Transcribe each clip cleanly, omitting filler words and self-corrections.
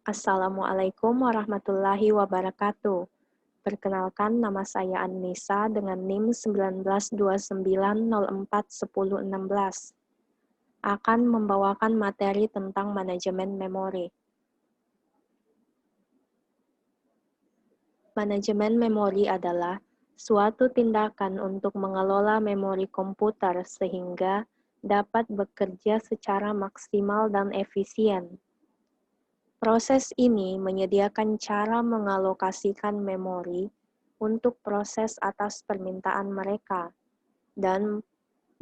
Assalamualaikum warahmatullahi wabarakatuh. Perkenalkan, nama saya Annisa dengan NIM 1929041016. Akan membawakan materi tentang manajemen memori. Manajemen memori adalah suatu tindakan untuk mengelola memori komputer sehingga dapat bekerja secara maksimal dan efisien. Proses ini menyediakan cara mengalokasikan memori untuk proses atas permintaan mereka dan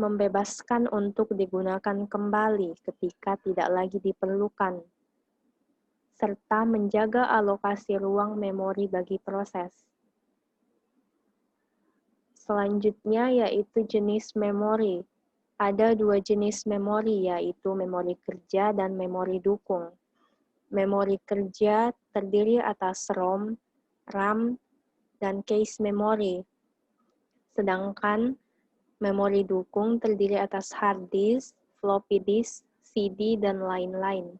membebaskan untuk digunakan kembali ketika tidak lagi diperlukan, serta menjaga alokasi ruang memori bagi proses. Selanjutnya yaitu jenis memori. Ada dua jenis memori, yaitu memori kerja dan memori dukung. Memori kerja terdiri atas ROM, RAM, dan cache memory. Sedangkan memori dukung terdiri atas hard disk, floppy disk, CD, dan lain-lain.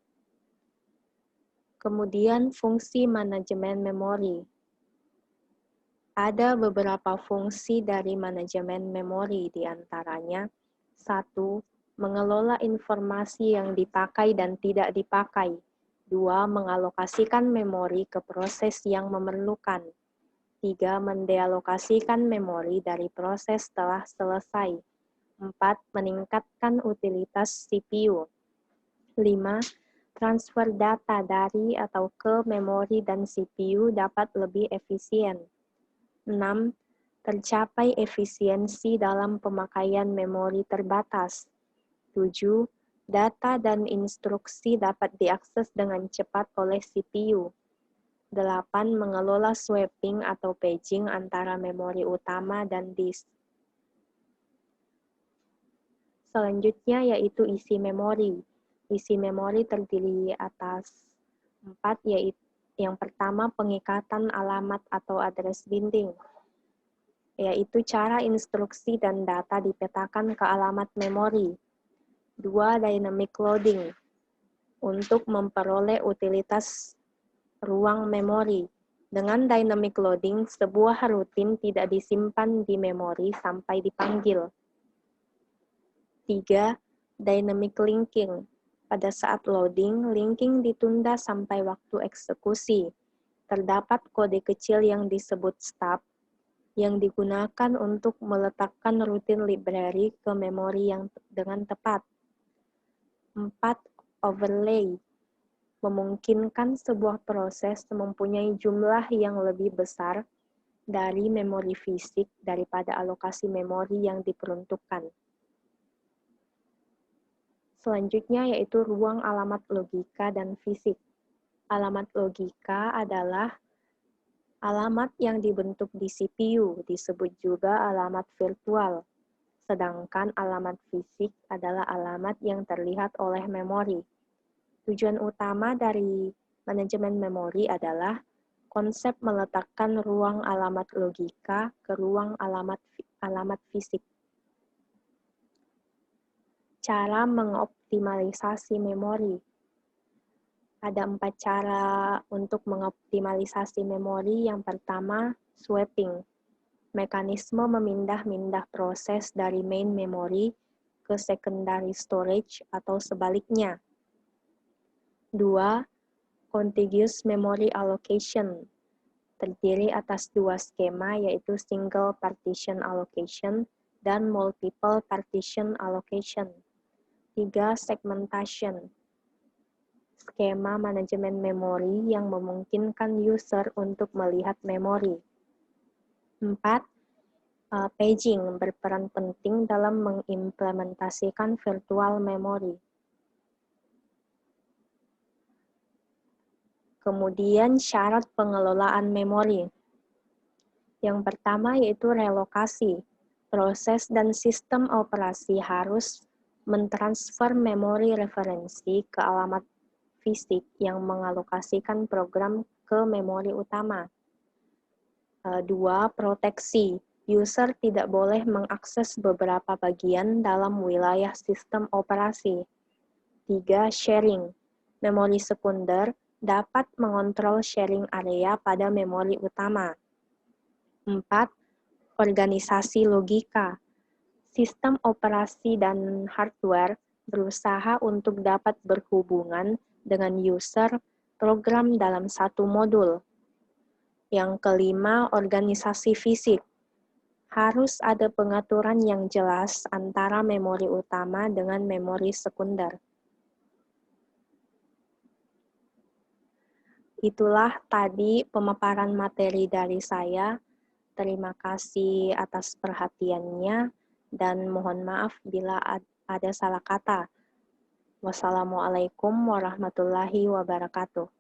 Kemudian fungsi manajemen memori. Ada beberapa fungsi dari manajemen memori, diantaranya 1. Mengelola informasi yang dipakai dan tidak dipakai. 2. Mengalokasikan memori ke proses yang memerlukan. 3. Mendealokasikan memori dari proses setelah selesai. 4. Meningkatkan utilitas CPU. 5. Transfer data dari atau ke memori dan CPU dapat lebih efisien. 6. Tercapai efisiensi dalam pemakaian memori terbatas. 7. Data dan instruksi dapat diakses dengan cepat oleh CPU. 8. Mengelola swapping atau paging antara memori utama dan disk. Selanjutnya yaitu isi memori. Isi memori terdiri atas 4, yaitu yang pertama pengikatan alamat atau address binding, yaitu cara instruksi dan data dipetakan ke alamat memori. 2. Dynamic loading, untuk memperoleh utilitas ruang memori. Dengan dynamic loading, sebuah rutin tidak disimpan di memori sampai dipanggil. 3. Dynamic linking. Pada saat loading, linking ditunda sampai waktu eksekusi. Terdapat kode kecil yang disebut stub, yang digunakan untuk meletakkan rutin library ke memori yang dengan tepat. 4. Overlay, memungkinkan sebuah proses mempunyai jumlah yang lebih besar dari memori fisik daripada alokasi memori yang diperuntukkan. Selanjutnya yaitu ruang alamat logika dan fisik. Alamat logika adalah alamat yang dibentuk di CPU, disebut juga alamat virtual. Sedangkan alamat fisik adalah alamat yang terlihat oleh memori. Tujuan utama dari manajemen memori adalah konsep meletakkan ruang alamat logika ke ruang alamat fisik. Cara mengoptimalisasi memori. Ada 4 cara untuk mengoptimalisasi memori. Yang pertama, swapping. Mekanisme memindah-mindah proses dari main memory ke secondary storage atau sebaliknya. 2. Contiguous memory allocation. Terdiri atas 2 skema, yaitu single partition allocation dan multiple partition allocation. 3. Segmentation. Skema manajemen memori yang memungkinkan user untuk melihat memori. 4. Paging berperan penting dalam mengimplementasikan virtual memory. Kemudian syarat pengelolaan memori. Yang pertama yaitu relokasi. Proses dan sistem operasi harus mentransfer memori referensi ke alamat fisik yang mengalokasikan program ke memori utama. 2. Proteksi. User tidak boleh mengakses beberapa bagian dalam wilayah sistem operasi. 3. Sharing. Memori sekunder dapat mengontrol sharing area pada memori utama. 4. Organisasi logika. Sistem operasi dan hardware berusaha untuk dapat berhubungan dengan user program dalam satu modul. Yang kelima, organisasi fisik. Harus ada pengaturan yang jelas antara memori utama dengan memori sekunder. Itulah tadi pemaparan materi dari saya. Terima kasih atas perhatiannya dan mohon maaf bila ada salah kata. Wassalamualaikum warahmatullahi wabarakatuh.